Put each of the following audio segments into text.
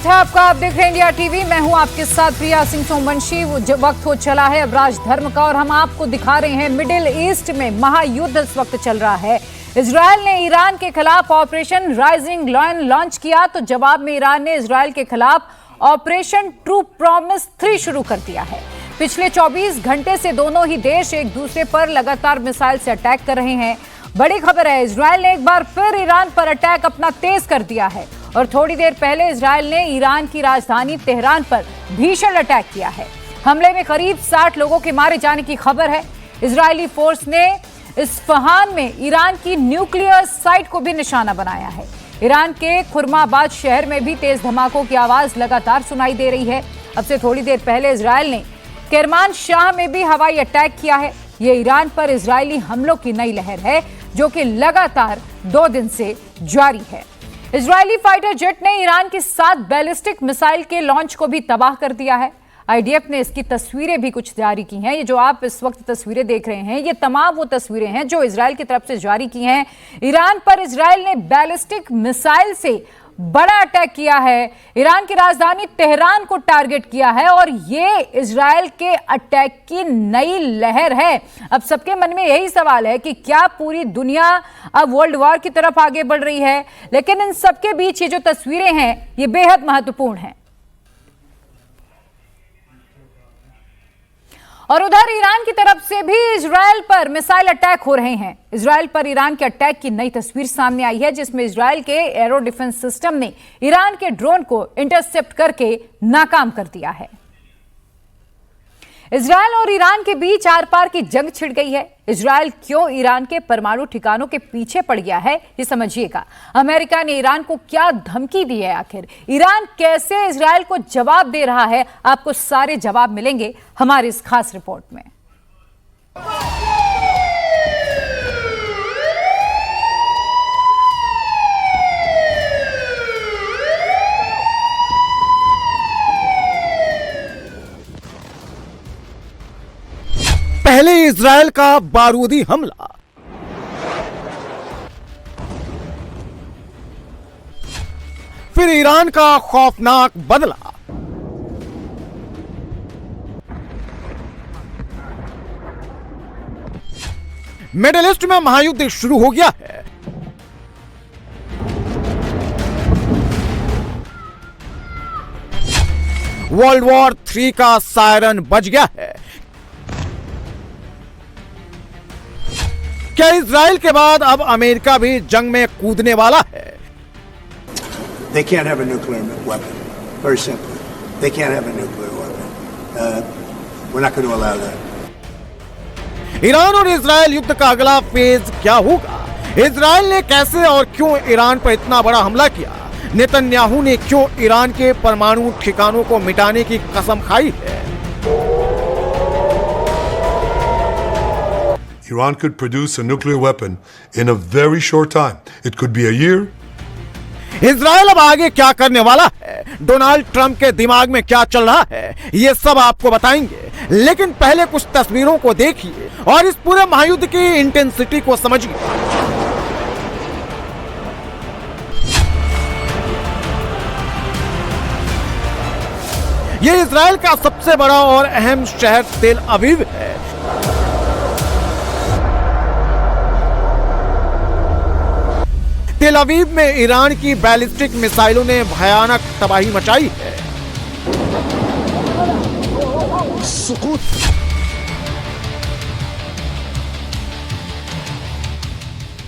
है आपका। आप देख रहे हैं इंडिया टीवी। मैं हूं आपके साथ प्रिया सिंह सोमवंशी। वक्त हो चला है अब राजधर्म का और हम आपको दिखा रहे हैं मिडिल ईस्ट में महायुद्ध इस वक्त चल रहा है। इजरायल ने ईरान के खिलाफ ऑपरेशन राइजिंग लायन लॉन्च किया तो जवाब में ईरान ने इजरायल के खिलाफ ऑपरेशन ट्रू प्रॉमिस 3 शुरू कर दिया है। पिछले 24 घंटे से दोनों ही देश एक दूसरे पर लगातार मिसाइल से अटैक कर रहे हैं। बड़ी खबर है, इजरायल ने एक बार फिर ईरान पर अटैक अपना तेज कर दिया है और थोड़ी देर पहले इजरायल ने ईरान की राजधानी तेहरान पर भीषण अटैक किया है। हमले में करीब 60 लोगों के मारे जाने की खबर है। इजरायली फोर्स ने इस्फहान में ईरान की न्यूक्लियर साइट को भी निशाना बनाया है। ईरान के खुरमाबाद शहर में भी तेज धमाकों की आवाज लगातार सुनाई दे रही है। अब से थोड़ी देर पहले इजरायल ने केरमान शाह में भी हवाई अटैक किया है। ये ईरान पर इजरायली हमलों की नई लहर है जो कि लगातार 2 दिन से जारी है। इजरायली फाइटर जेट ने ईरान की 7 बैलिस्टिक मिसाइल के लॉन्च को भी तबाह कर दिया है। आईडीएफ ने इसकी तस्वीरें भी कुछ जारी की हैं। ये जो आप इस वक्त तस्वीरें देख रहे हैं, ये तमाम वो तस्वीरें हैं जो इजरायल की तरफ से जारी की हैं। ईरान पर इजरायल ने बैलिस्टिक मिसाइल से बड़ा अटैक किया है। ईरान की राजधानी तेहरान को टारगेट किया है और ये इजरायल के अटैक की नई लहर है। अब सबके मन में यही सवाल है कि क्या पूरी दुनिया अब वर्ल्ड वॉर की तरफ आगे बढ़ रही है? लेकिन इन सबके बीच ये जो तस्वीरें हैं ये बेहद महत्वपूर्ण हैं। और उधर ईरान की तरफ से भी इजरायल पर मिसाइल अटैक हो रहे हैं। इजरायल पर ईरान के अटैक की नई तस्वीर सामने आई है जिसमें इजरायल के एरो डिफेंस सिस्टम ने ईरान के ड्रोन को इंटरसेप्ट करके नाकाम कर दिया है। इजरायल और ईरान के बीच आर पार की जंग छिड़ गई है। इजरायल क्यों ईरान के परमाणु ठिकानों के पीछे पड़ गया है ये समझिएगा। अमेरिका ने ईरान को क्या धमकी दी है, आखिर ईरान कैसे इजरायल को जवाब दे रहा है, आपको सारे जवाब मिलेंगे हमारी इस खास रिपोर्ट में। पहले इजरायल का बारूदी हमला, फिर ईरान का खौफनाक बदला। मिडिल ईस्ट में महायुद्ध शुरू हो गया है। वर्ल्ड वॉर 3 का सायरन बज गया है। क्या इजराइल के बाद अब अमेरिका भी जंग में कूदने वाला है? They can't have a nuclear weapon. Very simple. They can't have a nuclear weapon. We're not going to allow that. Iran और इजराइल युद्ध का अगला फेज क्या होगा? इजराइल ने कैसे और क्यों ईरान पर इतना बड़ा हमला किया? नेतन्याहू ने क्यों ईरान के परमाणु ठिकानों को मिटाने की कसम खाई है? Iran could produce a nuclear weapon in a very short time. It could be a year. Israel अब आगे क्या करने वाला है? डोनाल्ड ट्रंप के दिमाग में क्या चल रहा है? ये सब आपको बताएंगे, लेकिन पहले कुछ तस्वीरों को देखिए और इस पूरे महायुद्ध की इंटेंसिटी को समझिए। ये इजराइल का सबसे बड़ा और अहम शहर तेल अवीव है। तेल अवीव में ईरान की बैलिस्टिक मिसाइलों ने भयानक तबाही मचाई है।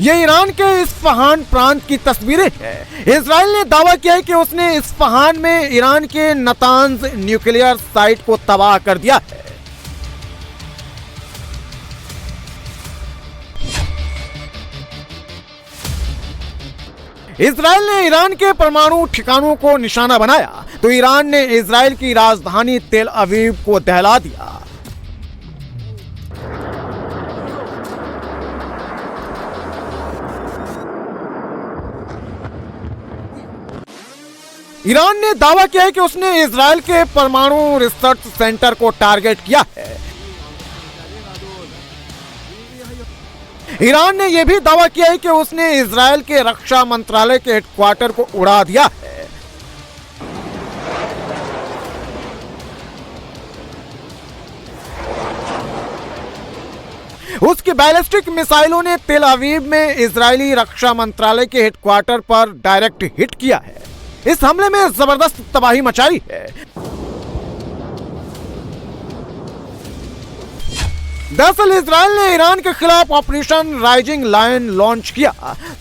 ये ईरान के इस्फहान प्रांत की तस्वीरें हैं। इजराइल ने दावा किया है कि उसने इस्फहान में ईरान के नतांज न्यूक्लियर साइट को तबाह कर दिया है। इजराइल ने ईरान के परमाणु ठिकानों को निशाना बनाया तो ईरान ने इजराइल की राजधानी तेल अवीव को दहला दिया। ईरान ने दावा किया है कि उसने इजराइल के परमाणु रिसर्च सेंटर को टारगेट किया है। ईरान ने यह भी दावा किया है कि उसने इजराइल के रक्षा मंत्रालय के हेडक्वार्टर को उड़ा दिया है। उसकी बैलिस्टिक मिसाइलों ने तेल अवीव में इजरायली रक्षा मंत्रालय के हेडक्वार्टर पर डायरेक्ट हिट किया है। इस हमले में जबरदस्त तबाही मचाई है। दरअसल इजरायल ने ईरान के खिलाफ ऑपरेशन राइजिंग लायन लॉन्च किया,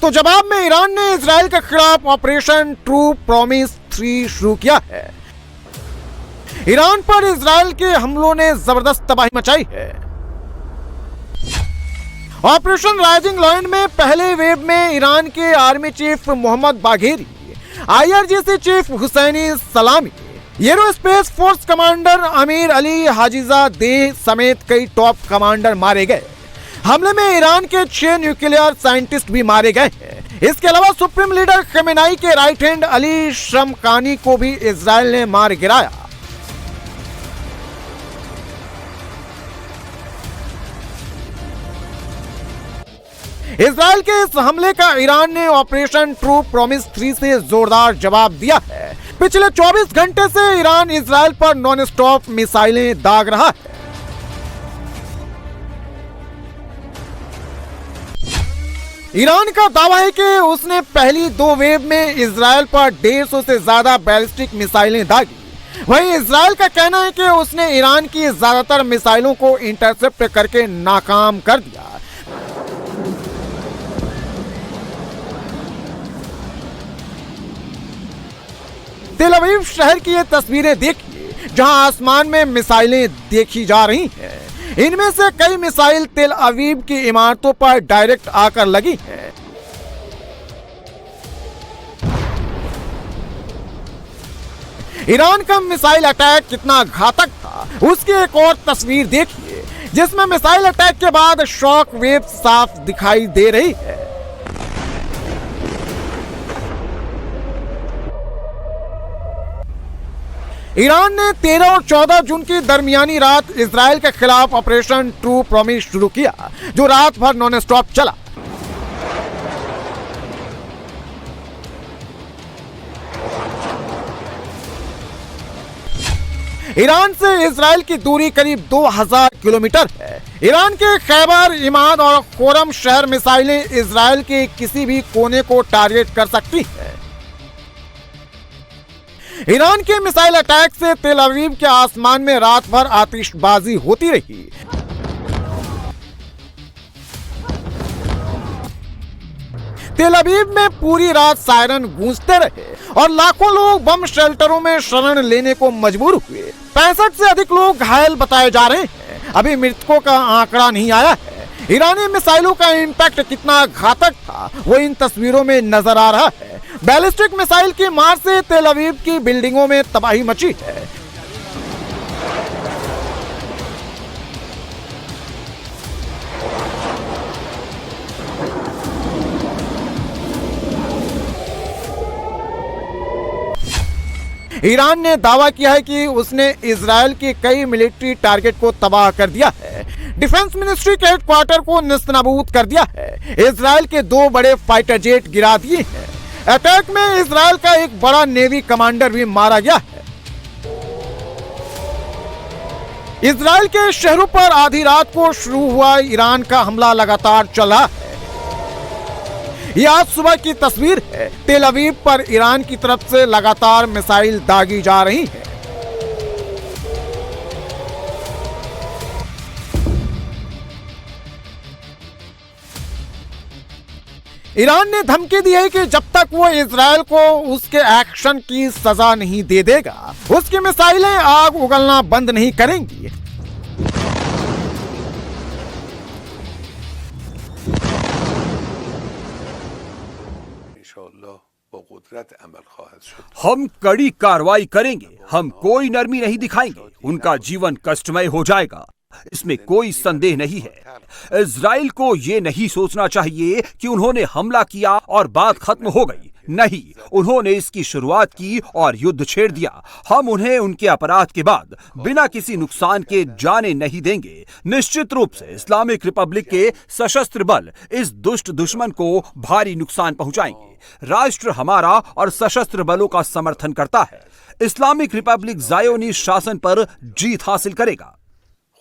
तो जवाब में ईरान ने इजरायल के खिलाफ ऑपरेशन ट्रू प्रॉमिस 3 शुरू किया है। ईरान पर इजरायल के हमलों ने जबरदस्त तबाही मचाई है। ऑपरेशन राइजिंग लायन में पहले वेव में ईरान के army chief Mohammad Bagheri, IRGC chief Hosseini Salami, aerospace force commander अमीर अली हाजिजादेह समेत कई टॉप कमांडर मारे गए। हमले में ईरान के 6 न्यूक्लियर साइंटिस्ट भी मारे गए हैं। इसके अलावा सुप्रीम लीडर खमेनाई के राइट हैंड अली शमकानी को भी इजरायल ने मार गिराया। इजरायल के इस हमले का ईरान ने ऑपरेशन ट्रू प्रॉमिस 3 से जोरदार जवाब दिया है। पिछले 24 घंटे से ईरान इजरायल पर नॉन स्टॉप मिसाइलें दाग रहा है। ईरान का दावा है कि उसने पहली 2 वेव में इजरायल पर 150 से ज्यादा बैलिस्टिक मिसाइलें दागी। वहीं इजरायल का कहना है कि उसने ईरान की ज्यादातर मिसाइलों को इंटरसेप्ट करके नाकाम कर दिया। तेल अवीव शहर की ये तस्वीरें देखिए, जहां आसमान में मिसाइलें देखी जा रही हैं। इनमें से कई मिसाइल तेल अवीव की इमारतों पर डायरेक्ट आकर लगी हैं। ईरान का मिसाइल अटैक कितना घातक था, उसकी एक और तस्वीर देखिए, जिसमें मिसाइल अटैक के बाद शॉक वेव साफ दिखाई दे रही है। ईरान ने 13 और 14 जून की दरमियानी रात इजरायल के खिलाफ ऑपरेशन ट्रू प्रॉमिस शुरू किया, जो रात भर नॉन स्टॉप चला। ईरान से इजरायल की दूरी करीब 2000 किलोमीटर है। ईरान के खैबर, इमाद और खोरम शहर मिसाइलें इजरायल के किसी भी कोने को टारगेट कर सकती हैं। ईरान के मिसाइल अटैक से तेल अवीव के आसमान में रात भर आतिशबाजी होती रही। तेल अवीव में पूरी रात सायरन गूंजते रहे और लाखों लोग बम शेल्टरों में शरण लेने को मजबूर हुए। 65 से अधिक लोग घायल बताए जा रहे हैं। अभी मृतकों का आंकड़ा नहीं आया है। ईरानी मिसाइलों का इंपैक्ट कितना घातक था, वो इन तस्वीरों में नजर आ रहा है। बैलिस्टिक मिसाइल की मार से तेल अवीव की बिल्डिंगों में तबाही मची है। ईरान ने दावा किया है कि उसने इजरायल के कई मिलिट्री टारगेट को तबाह कर दिया है। डिफेंस मिनिस्ट्री के हेडक्वार्टर को नेस्तनाबूद कर दिया है। इजरायल के 2 बड़े फाइटर जेट गिरा दिए हैं। अटैक में इजरायल का एक बड़ा नेवी कमांडर भी मारा गया है। इजरायल के शहरों पर आधी रात को शुरू हुआ ईरान का हमला लगातार चल रहा है। यह आज सुबह की तस्वीर है। तेल अवीव पर ईरान की तरफ से लगातार मिसाइल दागी जा रही है। ईरान ने धमकी दी है कि जब तक वो इजरायल को उसके एक्शन की सजा नहीं दे देगा, उसकी मिसाइलें आग उगलना बंद नहीं करेंगी। हम कड़ी कार्रवाई करेंगे। हम कोई नरमी नहीं दिखाएंगे। उनका जीवन कष्टमय हो जाएगा, इसमें कोई संदेह नहीं है। इजराइल को ये नहीं सोचना चाहिए कि उन्होंने हमला किया और बात खत्म हो गई। नहीं, उन्होंने इसकी शुरुआत की और युद्ध छेड़ दिया। हम उन्हें उनके अपराध के बाद बिना किसी नुकसान के जाने नहीं देंगे। निश्चित रूप से इस्लामिक रिपब्लिक के सशस्त्र बल इस दुष्ट दुश्मन को भारी नुकसान पहुंचाएंगे। राष्ट्र हमारा और सशस्त्र बलों का समर्थन करता है। इस्लामिक रिपब्लिक ज़ायोनिस्ट शासन पर जीत हासिल करेगा।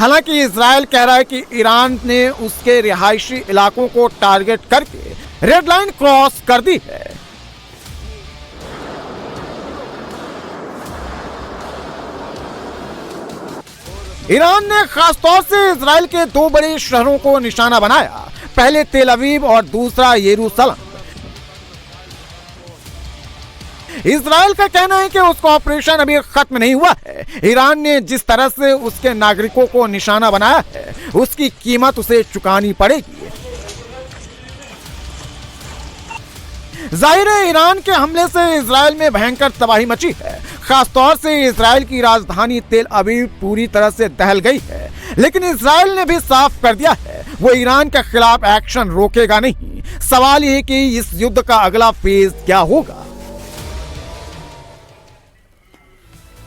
हालांकि इजराइल कह रहा है कि ईरान ने उसके रिहायशी इलाकों को टारगेट करके रेड लाइन क्रॉस कर दी है। ईरान ने खासतौर से इजराइल के दो बड़े शहरों को निशाना बनाया, पहले तेल अवीव और दूसरा यरूशलेम। इजराइल का कहना है कि उसका ऑपरेशन अभी खत्म नहीं हुआ है। ईरान ने जिस तरह से उसके नागरिकों को निशाना बनाया है, उसकी कीमत उसे चुकानी पड़ेगी। जाहिर है ईरान के हमले से इजराइल में भयंकर तबाही मची है। खासतौर से इजराइल की राजधानी तेल अवीव पूरी तरह से दहल गई है, लेकिन इजराइल ने भी साफ कर दिया है वो ईरान के खिलाफ एक्शन रोकेगा नहीं। सवाल ये कि इस युद्ध का अगला फेज क्या होगा।